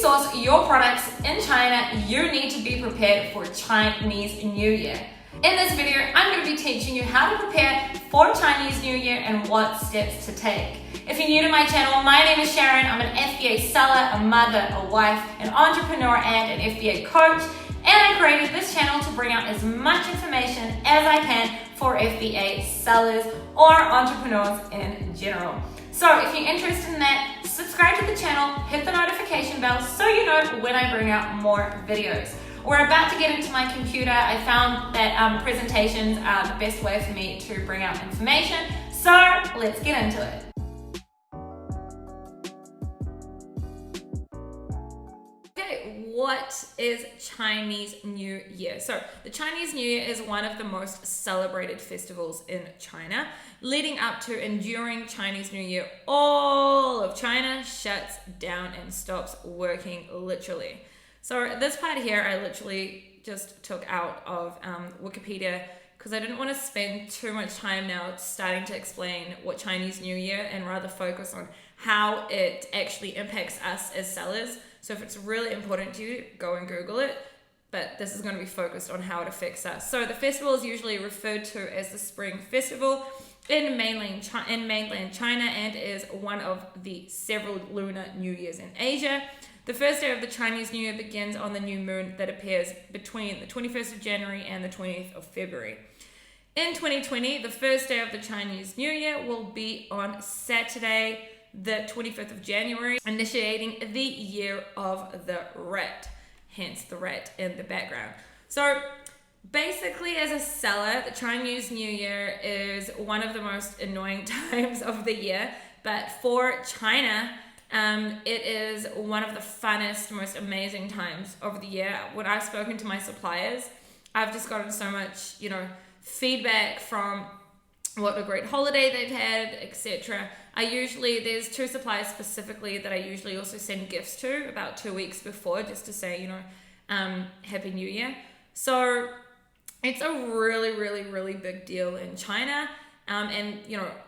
source your products in China, you need to be prepared for Chinese New Year. In this video, I'm going to be teaching you how to prepare for Chinese New Year and what steps to take. If you're new to my channel, my name is Sharon. I'm an FBA seller, a mother, a wife, an entrepreneur, and an FBA coach. And I created this channel to bring out as much information as I can for FBA sellers or entrepreneurs in general. So if you're interested in that, subscribe to the channel, hit the notification bell so you know when I bring out more videos. We're about to get into my computer. I found that presentations are the best way for me to bring out information. So let's get into it. What is Chinese New Year? So the Chinese New Year is one of the most celebrated festivals in China. Leading up to and during Chinese New Year, all of China shuts down and stops working literally. So this part here, I literally just took out of Wikipedia because I didn't want to spend too much time now starting to explain what Chinese New Year and rather focus on how it actually impacts us as sellers. So if it's really important to you, go and Google it. But this is going to be focused on how it affects us. So the festival is usually referred to as the Spring Festival in mainland China and is one of the several lunar New Years in Asia. The first day of the Chinese New Year begins on the new moon that appears between the 21st of January and the 20th of February. In 2020, the first day of the Chinese New Year will be on Saturday, the 25th of January, initiating the year of the rat, hence the rat in the background. So basically, as a seller, the Chinese New Year is one of the most annoying times of the year, but for China, it is one of the funnest, most amazing times of the year. When I've spoken to my suppliers, I've just gotten so much, feedback from what a great holiday they've had, etc. There's two suppliers specifically that I usually also send gifts to about 2 weeks before, just to say, Happy New Year. So it's a really, really, really big deal in China. And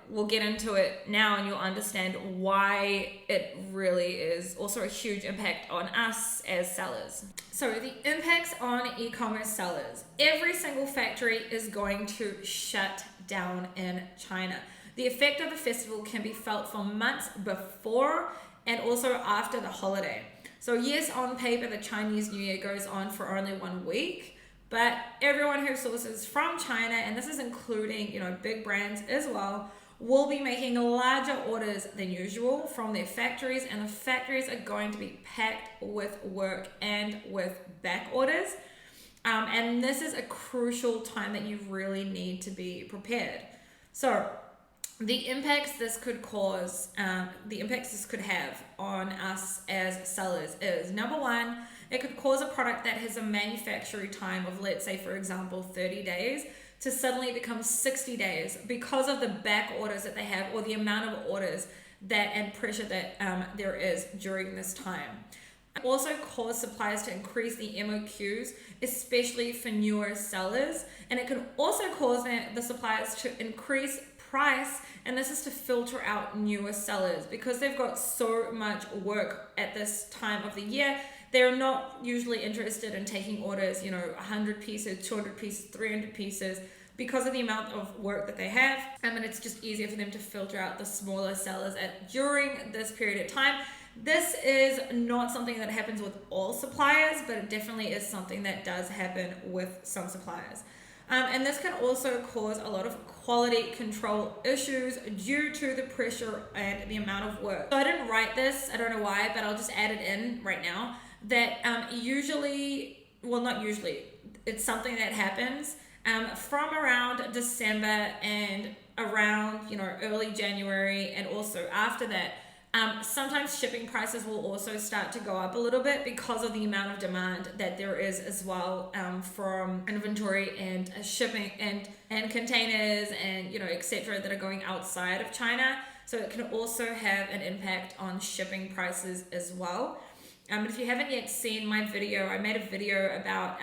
we'll get into it now and you'll understand why it really is also a huge impact on us as sellers. So the impacts on e-commerce sellers. Every single factory is going to shut down in China. The effect of the festival can be felt for months before and also after the holiday. So yes, on paper, the Chinese New Year goes on for only 1 week, but everyone who sources from China, and this is including, big brands as well, will be making larger orders than usual from their factories, and the factories are going to be packed with work and with back orders. And this is a crucial time that you really need to be prepared. So the impacts this could have on us as sellers is, number one, it could cause a product that has a manufacturing time of, let's say, for example, 30 days to suddenly become 60 days because of the back orders that they have or the amount of orders and pressure that there is during this time. It also cause suppliers to increase the MOQs, especially for newer sellers. And it can also cause the suppliers to increase price, and this is to filter out newer sellers because they've got so much work at this time of the year. They're not usually interested in taking orders, 100 pieces, 200 pieces, 300 pieces because of the amount of work that they have. And it's just easier for them to filter out the smaller sellers during this period of time. This is not something that happens with all suppliers, but it definitely is something that does happen with some suppliers. And this can also cause a lot of quality control issues due to the pressure and the amount of work. So I didn't write this, I don't know why, but I'll just add it in right now, that it's something that happens from around December and around, early January, and also after that. Sometimes shipping prices will also start to go up a little bit because of the amount of demand that there is as well from inventory and shipping and containers and etc. that are going outside of China. So it can also have an impact on shipping prices as well. If you haven't yet seen my video, I made a video about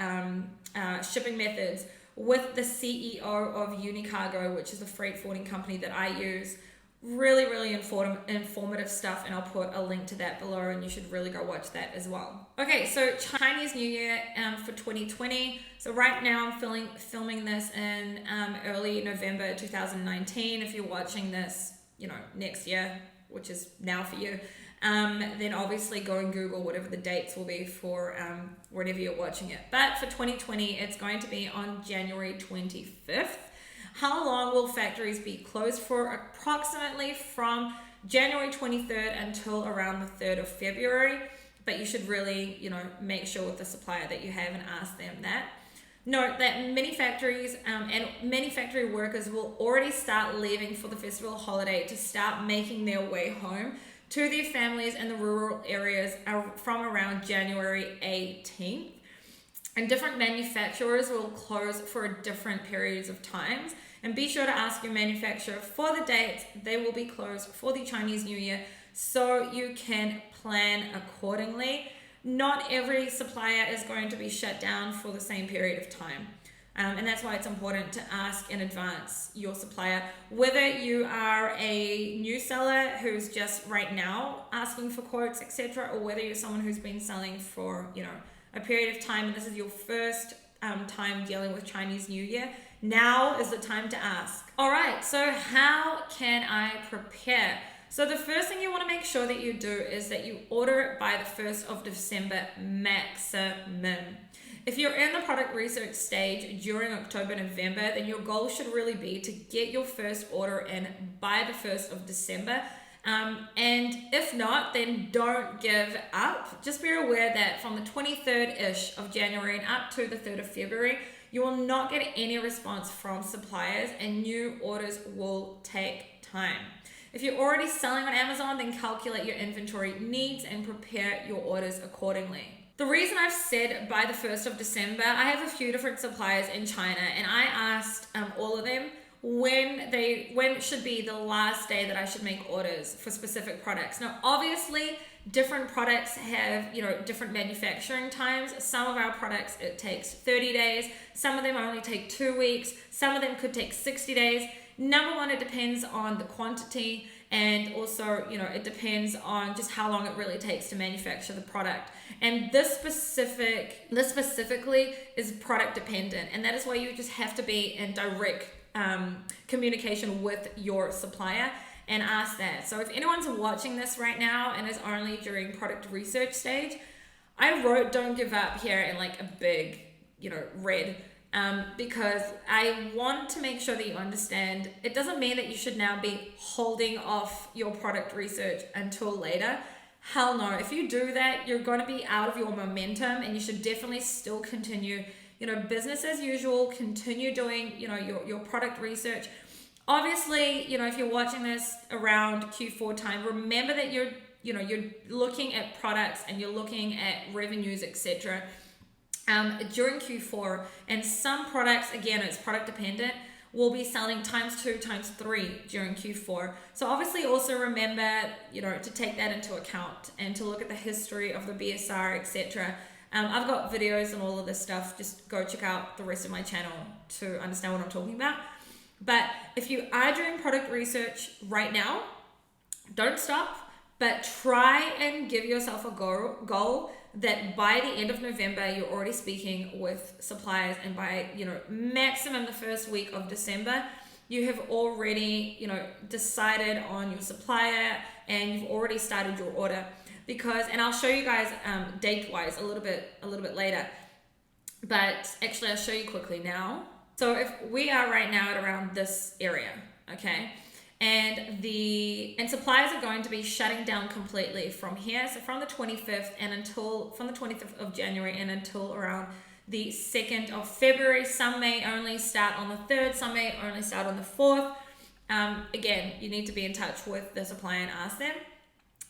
shipping methods with the CEO of Unicargo, which is the freight forwarding company that I use. Really informative stuff, and I'll put a link to that below, and you should really go watch that as well. Okay, so Chinese New Year for 2020. So right now I'm filming this in early November 2019. If you're watching this, next year, which is now for you, then obviously go and Google whatever the dates will be for whenever you're watching it. But for 2020, it's going to be on January 25th. How long will factories be closed for? Approximately from January 23rd until around the 3rd of February. But you should really, make sure with the supplier that you have and ask them that. Note that many factories and many factory workers will already start leaving for the festival holiday to start making their way home to their families in the rural areas from around January 18th. And different manufacturers will close for different periods of times. And be sure to ask your manufacturer for the dates they will be closed for the Chinese New Year so you can plan accordingly. Not every supplier is going to be shut down for the same period of time. And that's why it's important to ask in advance your supplier, whether you are a new seller who's just right now asking for quotes, etc., or whether you're someone who's been selling for, a period of time and this is your first time dealing with Chinese New Year. Now is the time to ask. All right, so how can I prepare? So the first thing you want to make sure that you do is that you order it by the 1st of December maximum. If you're in the product research stage during October, November, then your goal should really be to get your first order in by the 1st of December. And if not, then don't give up. Just be aware that from the 23rd-ish of January and up to the 3rd of February, you will not get any response from suppliers and new orders will take time. If you're already selling on Amazon, then calculate your inventory needs and prepare your orders accordingly. The reason I've said by the 1st of December, I have a few different suppliers in China and I asked all of them when should be the last day that I should make orders for specific products. Now, obviously, different products have, different manufacturing times. Some of our products, it takes 30 days. Some of them only take 2 weeks. Some of them could take 60 days. Number one, it depends on the quantity, and also, it depends on just how long it really takes to manufacture the product. And this specifically is product dependent, and that is why you just have to be in direct communication with your supplier and ask that. So if anyone's watching this right now and is only during product research stage, I wrote "don't give up" here in like a big, red, because I want to make sure that you understand it doesn't mean that you should now be holding off your product research until later. Hell no. If you do that, you're going to be out of your momentum, and you should definitely still continue, business as usual, continue doing, your product research. Obviously, if you're watching this around Q4 time, remember that you're looking at products and you're looking at revenues, etc. During Q4, and some products, again, it's product dependent, will be selling ×2, ×3 during Q4. So obviously also remember, to take that into account and to look at the history of the BSR, etc. I've got videos and all of this stuff. Just go check out the rest of my channel to understand what I'm talking about. But if you are doing product research right now, don't stop, but try and give yourself a goal that by the end of November, you're already speaking with suppliers, and by, maximum the first week of December, you have already, decided on your supplier and you've already started your order. Because, and I'll show you guys date-wise a little bit later, but actually I'll show you quickly now. So if we are right now at around this area, okay, and suppliers are going to be shutting down completely from here. So from the 25th from the 25th of January and until around the 2nd of February. Some may only start on the 3rd, some may only start on the 4th. Again, you need to be in touch with the supplier and ask them.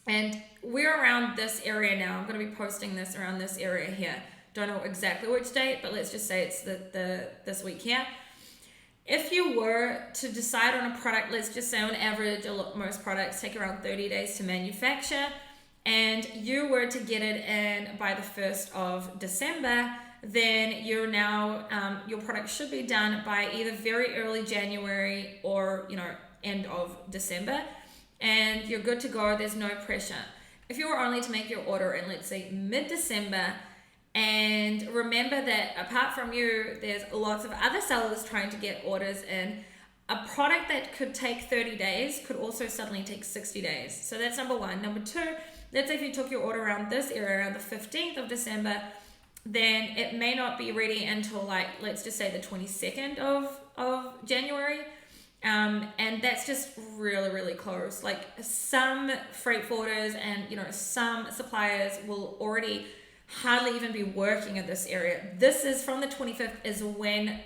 And we're around this area now. I'm going to be posting this around this area here. Don't know exactly which date, but let's just say it's this week here. If you were to decide on a product, let's just say on average, most products take around 30 days to manufacture, and you were to get it in by the 1st of December, then you're now, your product should be done by either very early January or, end of December. and you're good to go. There's no pressure. If you were only to make your order in, let's say, mid-December, and remember that apart from you, there's lots of other sellers trying to get orders in, a product that could take 30 days could also suddenly take 60 days. So that's number one. Number two, let's say if you took your order around this area, around the 15th of December, then it may not be ready until, like, let's just say the 22nd of January. And that's just really, really close. Like, some freight forwarders and, some suppliers will already hardly even be working in this area. This is from the 25th is when,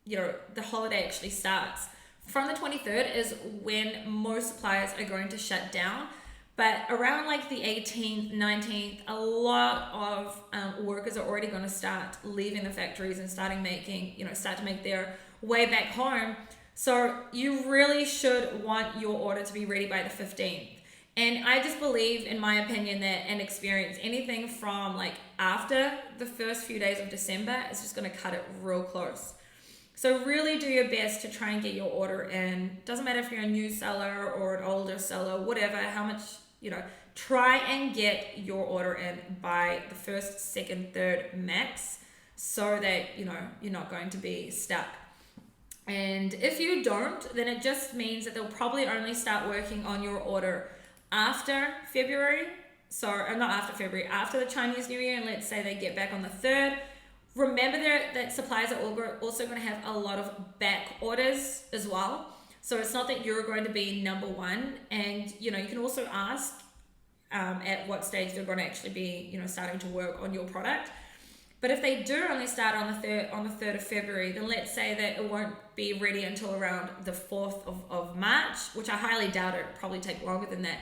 the holiday actually starts. From the 23rd is when most suppliers are going to shut down. But around like the 18th, 19th, a lot of workers are already going to start leaving the factories and start to make their way back home. So you really should want your order to be ready by the 15th. And I just believe, in my opinion, that and experience, anything from like after the first few days of December is just going to cut it real close. So really do your best to try and get your order in. Doesn't matter if you're a new seller or an older seller, whatever, how much, try and get your order in by the first, second, third max, so that, you're not going to be stuck. And if you don't, then it just means that they'll probably only start working on your order after February. So, not after February, after the Chinese New Year, and let's say they get back on the 3rd. Remember that suppliers are also going to have a lot of back orders as well. So it's not that you're going to be number one. And, you can also ask at what stage they're going to actually be, starting to work on your product. But if they do only start on the 3rd of February, then let's say that it won't be ready until around the 4th of March, which I highly doubt it. It'll probably take longer than that.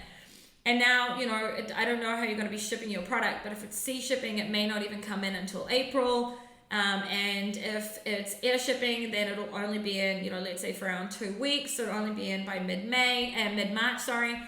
And now, I don't know how you're going to be shipping your product, but if it's sea shipping, it may not even come in until April. And if it's air shipping, then it'll only be in, let's say for around 2 weeks. So it'll only be in by mid-March, sorry.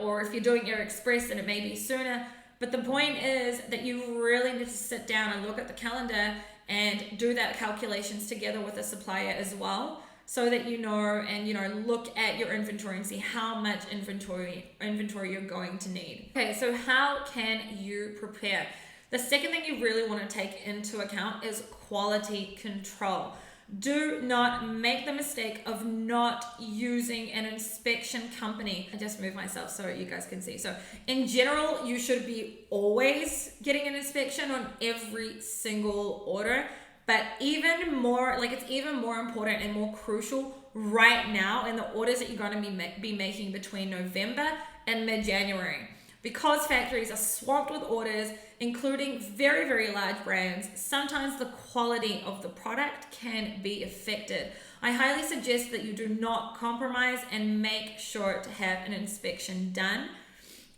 Or if you're doing air express, then it may be sooner. But the point is that you really need to sit down and look at the calendar and do that calculations together with the supplier as well, so that and look at your inventory and see how much inventory you're going to need. Okay, so how can you prepare? The second thing you really want to take into account is quality control. Do not make the mistake of not using an inspection company. I just moved myself so you guys can see. So in general, you should be always getting an inspection on every single order. But even more, it's even more important and more crucial right now in the orders that you're going to be making between November and mid-January. Because factories are swamped with orders, including very, very large brands, sometimes the quality of the product can be affected. I highly suggest that you do not compromise and make sure to have an inspection done.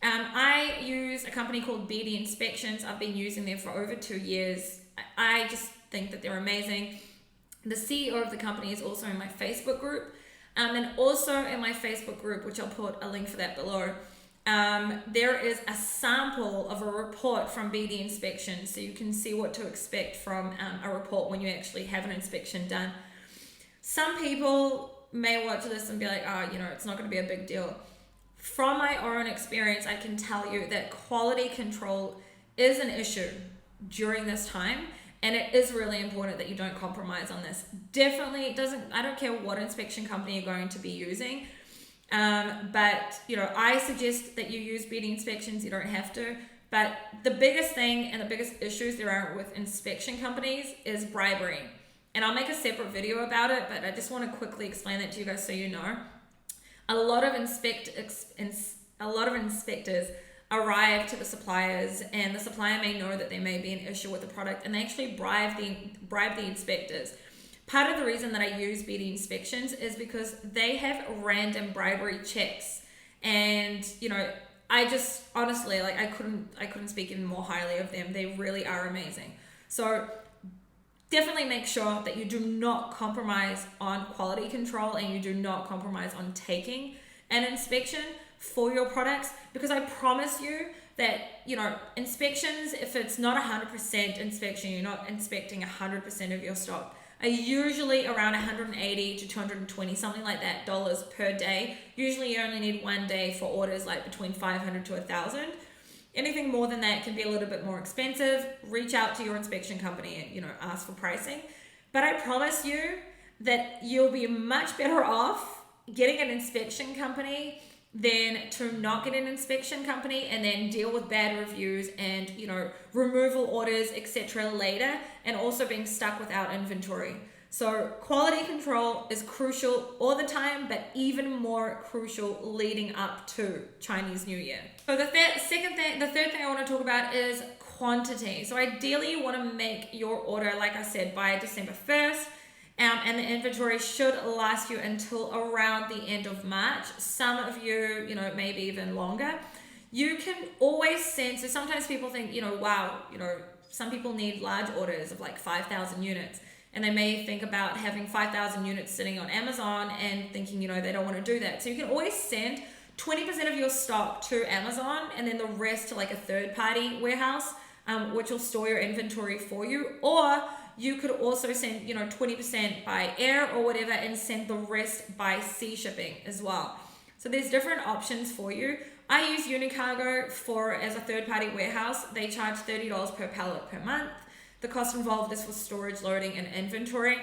I use a company called BD Inspections. I've been using them for over 2 years. I just think that they're amazing. The CEO of the company is also in my Facebook group. And also in my Facebook group, which I'll put a link for that below, there is a sample of a report from BD Inspection, so you can see what to expect from a report when you actually have an inspection done. Some people may watch this and be like, it's not going to be a big deal. From my own experience, I can tell you that quality control is an issue during this time, and it is really important that you don't compromise on this. Definitely, I don't care what inspection company you're going to be using. But I suggest that you use BD Inspections. You don't have to. But the biggest thing and the biggest issues there are with inspection companies is bribery. And I'll make a separate video about it, but I just want to quickly explain that to you guys so you know. A lot of inspectors arrive to the suppliers, and the supplier may know that there may be an issue with the product, and they actually bribe the inspectors. Part of the reason that I use BD Inspections is because they have random bribery checks, and I just honestly I couldn't speak even more highly of them. They really are amazing. So definitely make sure that you do not compromise on quality control, and you do not compromise on taking an inspection for your products, because I promise you that inspections, if it's not 100% inspection, you're not inspecting 100% of your stock. are usually around 180 to 220, something like that, dollars per day. Usually you only need 1 day for orders like between 500 to 1,000. Anything more than that can be a little bit more expensive. Reach out to your inspection company and, ask for pricing. But I promise you that you'll be much better off getting an inspection company than to not get an inspection company and then deal with bad reviews and, removal orders, etc. later, and also being stuck without inventory. So quality control is crucial all the time, but even more crucial leading up to Chinese New Year. So the third thing I want to talk about is quantity. So ideally you want to make your order, like I said, by December 1st. And the inventory should last you until around the end of March. Some of you, maybe even longer. You can always send, so sometimes people think, wow, some people need large orders of like 5,000 units. And they may think about having 5,000 units sitting on Amazon and thinking, they don't want to do that. So you can always send 20% of your stock to Amazon and then the rest to like a third-party warehouse, which will store your inventory for you. Or you could also send, 20% by air or whatever and send the rest by sea shipping as well. So there's different options for you. I use Unicargo as a third-party warehouse. They charge $30 per pallet per month. The cost involved is for storage, loading, and inventory,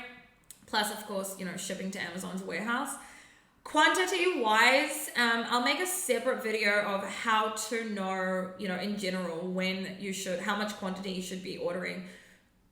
plus, of course, shipping to Amazon's warehouse. Quantity-wise, I'll make a separate video of how to know, in general, how much quantity you should be ordering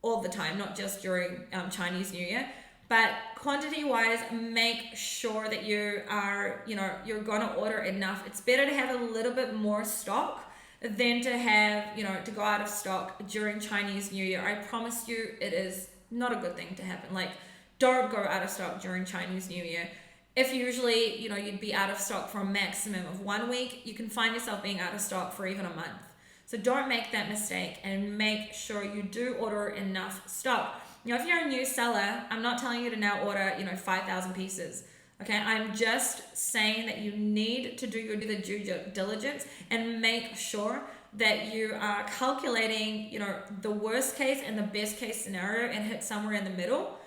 all the time, not just during Chinese New Year. But quantity-wise, make sure that you are, you're gonna order enough. It's better to have a little bit more stock than to have, to go out of stock during Chinese New Year. I promise you it is not a good thing to happen. Like, don't go out of stock during Chinese New Year. If usually, you'd be out of stock for a maximum of 1 week, you can find yourself being out of stock for even a month. So don't make that mistake and make sure you do order enough stock. If you're a new seller, I'm not telling you to now order, 5,000 pieces. Okay, I'm just saying that you need to do the due diligence and make sure that you are calculating, the worst case and the best case scenario and hit somewhere in the middle.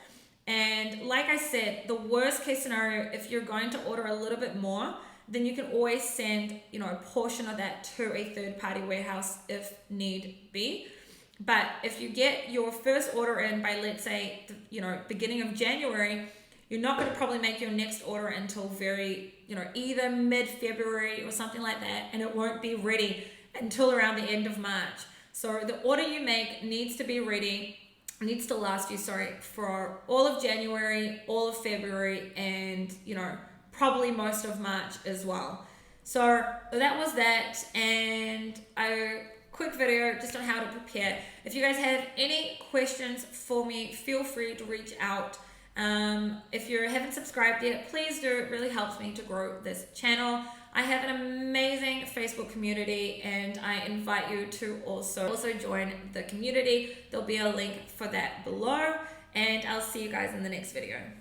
And like I said, the worst case scenario, if you're going to order a little bit more, then you can always send, a portion of that to a third-party warehouse if need be. But if you get your first order in by, let's say, beginning of January, you're not going to probably make your next order until either mid-February or something like that, and it won't be ready until around the end of March. So the order you make needs to last you, for all of January, all of February, and, probably most of March as well. So that was that, and a quick video just on how to prepare. If you guys have any questions for me, feel free to reach out. If you haven't subscribed yet, please do. It really helps me to grow this channel. I have an amazing Facebook community, and I invite you to also join the community. There'll be a link for that below, and I'll see you guys in the next video.